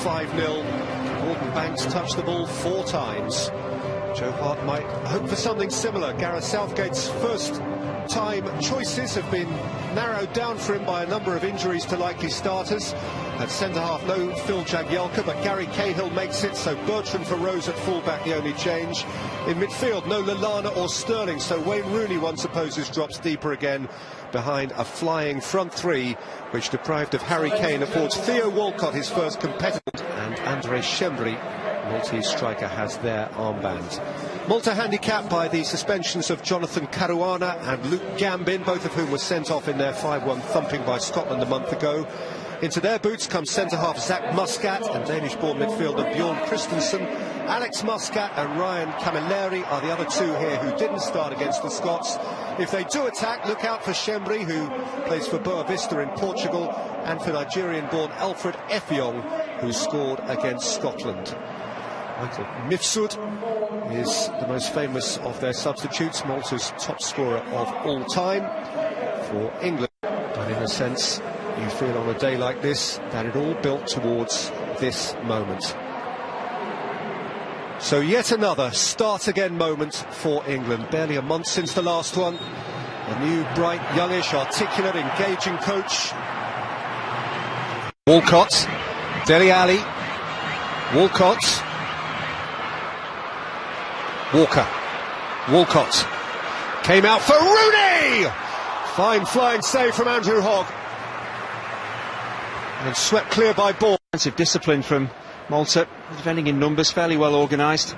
5-0. Gordon Banks touched the ball 4 times. Joe Hart might hope for something similar. Gareth Southgate's first-time choices have been narrowed down for him by a number of injuries to likely starters. At centre-half, no Phil Jagielka, but Gary Cahill makes it, so Bertrand for Rose at full-back, the only change. In midfield, no Lallana or Sterling, so Wayne Rooney, one supposes, drops deeper again behind a flying front three, which, deprived of Harry Kane, affords Theo Walcott his first competitor. And André Schembri, Maltese striker, has their armband. Malta handicapped by the suspensions of Jonathan Caruana and Luke Gambin, both of whom were sent off in their 5-1 thumping by Scotland a month ago. Into their boots comes centre-half Zach Muscat and Danish-born midfielder Bjorn Christensen. Alex Muscat and Ryan Camilleri are the other two here who didn't start against the Scots. If they do attack, look out for Schembri, who plays for Boa Vista in Portugal, and for Nigerian-born Alfred Effiong, who scored against Scotland. Michael Mifsud is the most famous of their substitutes, Malta's top scorer of all time for England. But in a sense, you feel on a day like this that it all built towards this moment. So yet another start-again moment for England. Barely a month since the last one. A new, bright, youngish, articulate, engaging coach. Walcott, Dele Alli, Walcott, Walker, Walcott came out for Rooney! Fine flying save from Andrew Hogg. And swept clear by ball. Defensive discipline from Malta, defending in numbers, fairly well organised.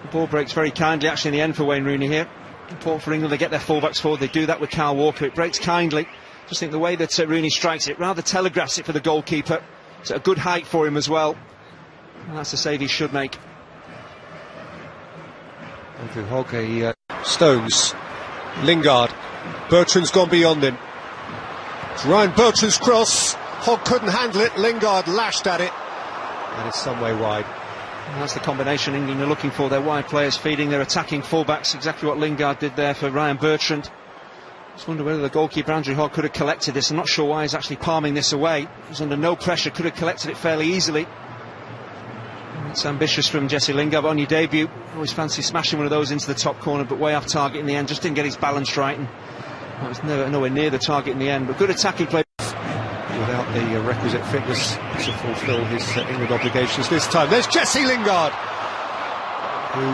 The ball breaks very kindly, actually, in the end for Wayne Rooney here. Important for England, they get their fullbacks forward, they do that with Kyle Walker, it breaks kindly. Just think the way that Rooney strikes it, rather telegraphs it for the goalkeeper. It's a good height for him as well. And that's a save he should make. Andrew Hogg, Stones, Lingard, Bertrand's gone beyond him. It's Ryan Bertrand's cross. Hogg couldn't handle it, Lingard lashed at it, and it's some way wide. And that's the combination England are looking for, their wide players feeding their attacking fullbacks, exactly what Lingard did there for Ryan Bertrand. Just wonder whether the goalkeeper Andrew Hogg could have collected this. I'm not sure why he's actually palming this away. He was under no pressure, could have collected it fairly easily. It's ambitious from Jesse Lingard, but on your debut, always fancy smashing one of those into the top corner, but way off target in the end, just didn't get his balance right, and well, it was nowhere near the target in the end, but good attacking play. Without the requisite fitness to fulfil his England obligations this time. There's Jesse Lingard, who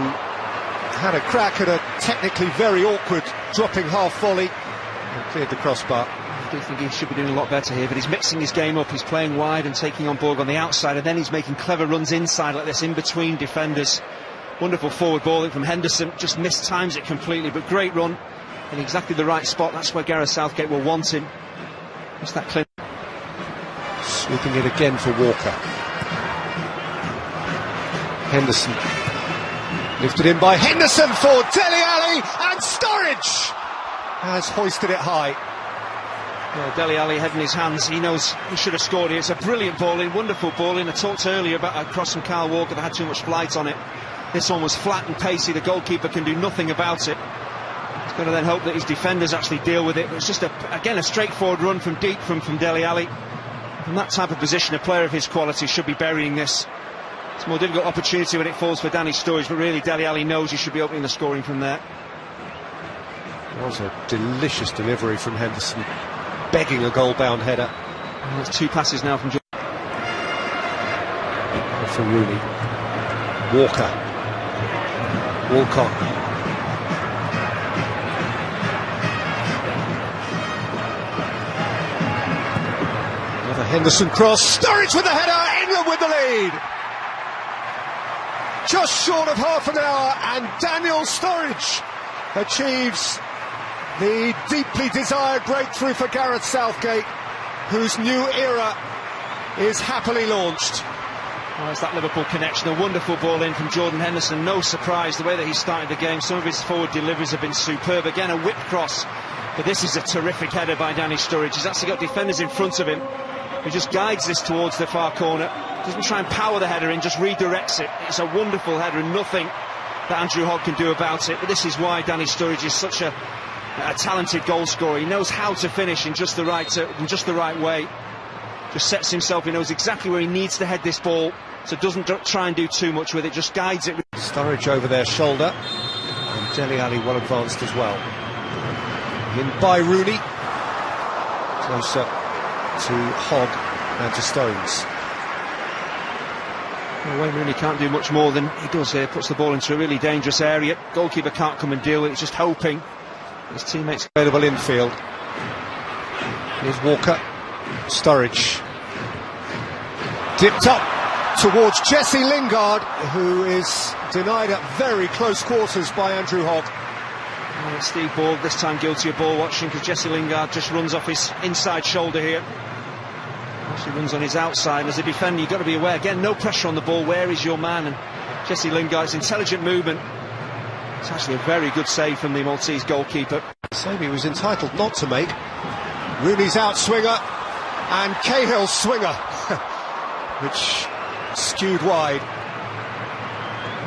had a crack at a technically very awkward dropping half volley and cleared the crossbar. I do think he should be doing a lot better here, but he's mixing his game up, he's playing wide and taking on Borg on the outside, and then he's making clever runs inside like this, in between defenders. Wonderful forward balling from Henderson, just mistimes it completely, but great run in exactly the right spot. That's where Gareth Southgate will want him. Just that clean. Sweeping it again for Walker. Henderson. Lifted in by Henderson for Dele Alli, and Sturridge has hoisted it high. Well, Dele Alli head in his hands, he knows he should have scored here. It's a brilliant ball in, wonderful ball in. I talked earlier about a cross from Kyle Walker that had too much flight on it. This one was flat and pacey, the goalkeeper can do nothing about it. He's going to then hope that his defenders actually deal with it. But it's just, again, a straightforward run from deep from Dele Alli. From that type of position, a player of his quality should be burying this. It's a more difficult opportunity when it falls for Danny Sturridge, but really Dele Alli knows he should be opening the scoring from there. That was a delicious delivery from Henderson, begging a goal-bound header. And there's 2 passes now from for Rooney. Walker. Walcott. Another Henderson cross. Sturridge with the header. England with the lead. Just short of half an hour, and Daniel Sturridge achieves the deeply desired breakthrough for Gareth Southgate, whose new era is happily launched. Well, it's that Liverpool connection, a wonderful ball in from Jordan Henderson. No surprise the way that he started the game. Some of his forward deliveries have been superb. Again, a whip cross, but this is a terrific header by Danny Sturridge. He's actually got defenders in front of him. He just guides this towards the far corner, doesn't try and power the header in, just redirects it. It's a wonderful header and nothing that Andrew Hogg can do about it. But this is why Danny Sturridge is such a talented goal scorer. He knows how to finish in just the right way. just sets himself, he knows exactly where he needs to head this ball, so doesn't try and do too much with it, just guides it. Sturridge over their shoulder, and Dele Alli well advanced as well. In by Rooney, closer to Hogg and to Stones. Well, Wayne Rooney can't do much more than he does here, puts the ball into a really dangerous area. Goalkeeper can't come and deal with it, he's just hoping his teammates available infield. Here's Walker, Sturridge, dipped up towards Jesse Lingard, who is denied at very close quarters by Andrew Hogg. Well, Steve Borg this time guilty of ball watching, because Jesse Lingard just runs off his inside shoulder here. Actually runs on his outside. As a defender, you've got to be aware, again, no pressure on the ball, where is your man? And Jesse Lingard's intelligent movement, it's actually a very good save from the Maltese goalkeeper. Save he was entitled not to make. Rooney's outswinger and Cahill's swinger, which skewed wide.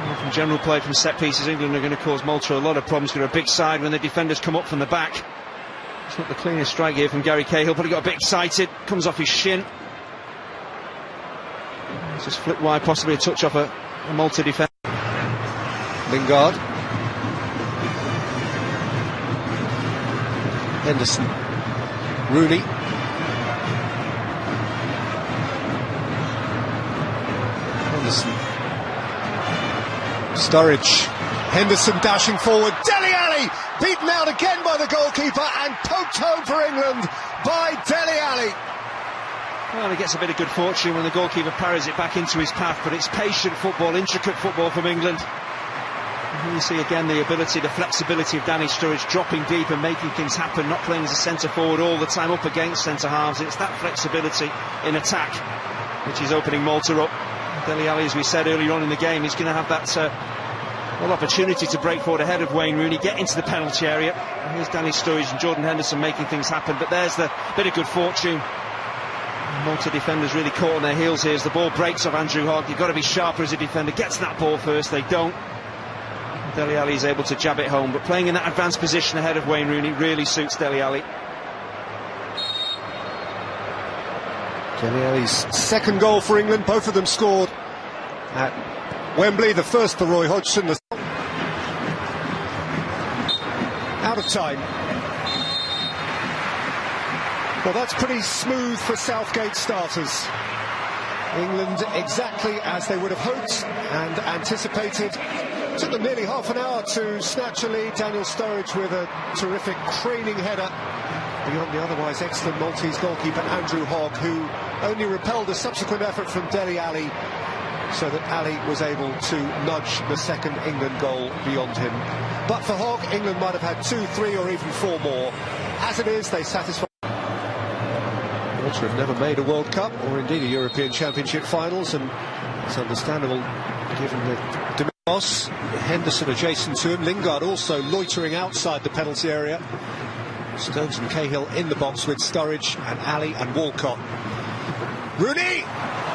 Well, from general play from set pieces, England are going to cause Malta a lot of problems. Got a big side when the defenders come up from the back. It's not the cleanest strike here from Gary Cahill, but he got a bit excited, comes off his shin. He's just flipped wide, possibly a touch off a Malta defender. Lingard, Henderson, Rooney, Henderson, Sturridge, Henderson dashing forward, Dele Alli beaten out again by the goalkeeper and poked home for England by Dele Alli. Well, he gets a bit of good fortune when the goalkeeper parries it back into his path, but it's patient football, intricate football from England. And here you see again the ability, the flexibility of Danny Sturridge, dropping deep and making things happen, not playing as a centre forward all the time up against centre halves. It's that flexibility in attack which is opening Malta up. Dele Alli, as we said earlier on in the game, is going to have that opportunity to break forward ahead of Wayne Rooney, get into the penalty area. And here's Danny Sturridge and Jordan Henderson making things happen, but there's the bit of good fortune. Malta defenders really caught on their heels here as the ball breaks off Andrew Hogg. You've got to be sharper as a defender, gets that ball first, they don't. Dele Alli is able to jab it home, but playing in that advanced position ahead of Wayne Rooney really suits Dele Alli. Dele Alli's second goal for England, both of them scored at Wembley, the first for Roy Hodgson. Out of time. Well, that's pretty smooth for Southgate starters. England exactly as they would have hoped and anticipated. Took them nearly half an hour to snatch a lead. Daniel Sturridge with a terrific craning header beyond the otherwise excellent Maltese goalkeeper Andrew Hogg, who only repelled a subsequent effort from Dele Alli, so that Alli was able to nudge the second England goal beyond him. But for Hogg, England might have had 2, 3 or even 4 more. As it is, they satisfy. Malta have never made a World Cup or indeed a European Championship finals, and it's understandable given the Demos, Henderson adjacent to him, Lingard also loitering outside the penalty area. Stones and Cahill in the box with Sturridge and Alli and Walcott. Rooney!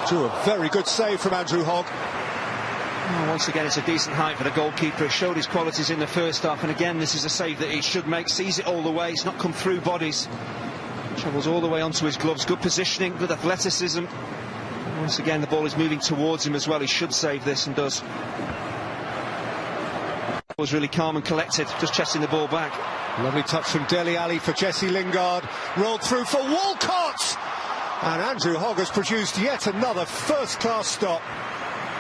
To a very good save from Andrew Hogg. Well, once again, it's a decent height for the goalkeeper. It showed his qualities in the first half, and again, this is a save that he should make. Sees it all the way, it's not come through bodies. Travels all the way onto his gloves. Good positioning, good athleticism. Once again, the ball is moving towards him as well. He should save this and does. Was really calm and collected, just chesting the ball back. Lovely touch from Dele Alli for Jesse Lingard. Rolled through for Walcott! And Andrew Hogg has produced yet another first-class stop.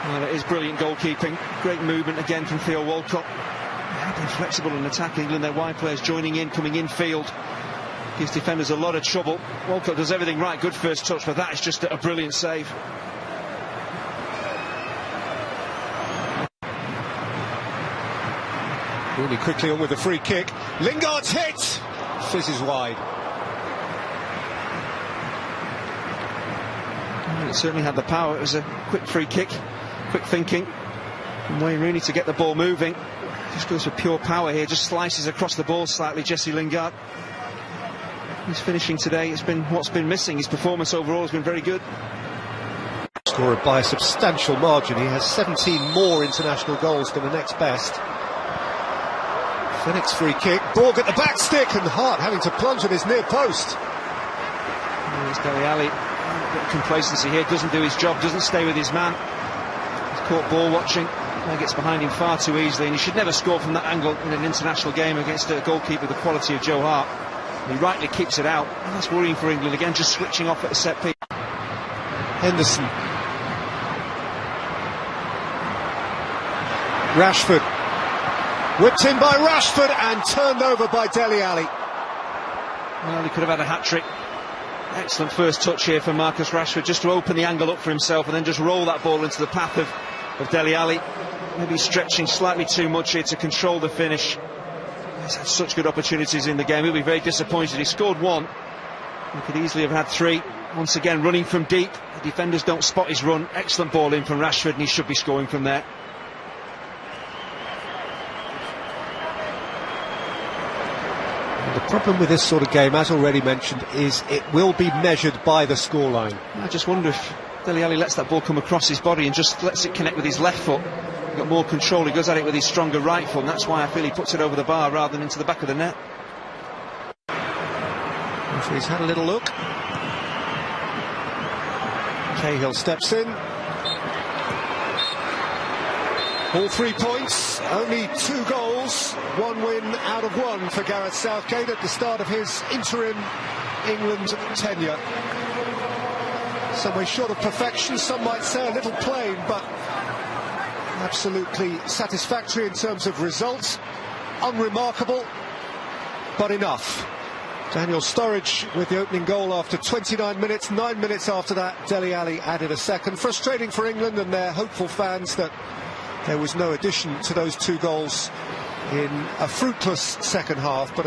Well, it is brilliant goalkeeping. Great movement again from Theo Walcott. They've been flexible in attack. England, their wide players joining in, coming in field. Gives defenders a lot of trouble. Walcott does everything right. Good first touch, but that is just a brilliant save. Really quickly on with the free kick. Lingard's hit! Fizzes wide. It certainly had the power. It was a quick free kick, quick thinking from Wayne Rooney to get the ball moving. Just goes for pure power here, just slices across the ball slightly. Jesse Lingard, his finishing today has been what's been missing. His performance overall has been very good. Scored by a substantial margin. He has 17 more international goals than the next best. Phoenix free kick, Borg at the back stick, and Hart having to plunge at his near post. There's Dele Alli. bit of complacency here, doesn't do his job, doesn't stay with his man. He's caught ball watching, and gets behind him far too easily, and he should never score from that angle in an international game against a goalkeeper the quality of Joe Hart. And he rightly keeps it out, and that's worrying for England again, just switching off at a set piece. Henderson. Rashford. Whipped in by Rashford and turned over by Dele Alli. Well, he could have had a hat-trick. Excellent first touch here for Marcus Rashford, just to open the angle up for himself and then just roll that ball into the path of Dele Alli. Maybe stretching slightly too much here to control the finish. He's had such good opportunities in the game. He'll be very disappointed. He scored one. He could easily have had three. Once again, running from deep. The defenders don't spot his run. Excellent ball in from Rashford, and he should be scoring from there. The problem with this sort of game, as already mentioned, is it will be measured by the scoreline. I just wonder if Dele Alli lets that ball come across his body and just lets it connect with his left foot. He's got more control, he goes at it with his stronger right foot, and that's why I feel he puts it over the bar rather than into the back of the net. He's had a little look. Cahill steps in. All 3 points, only 2 goals, 1 win out of 1 for Gareth Southgate at the start of his interim England tenure. Some way short of perfection, some might say a little plain, but absolutely satisfactory in terms of results. Unremarkable, but enough. Daniel Sturridge with the opening goal after 29 minutes. 9 minutes after that, Dele Alli added a second. Frustrating for England and their hopeful fans that there was no addition to those 2 goals in a fruitless second half. But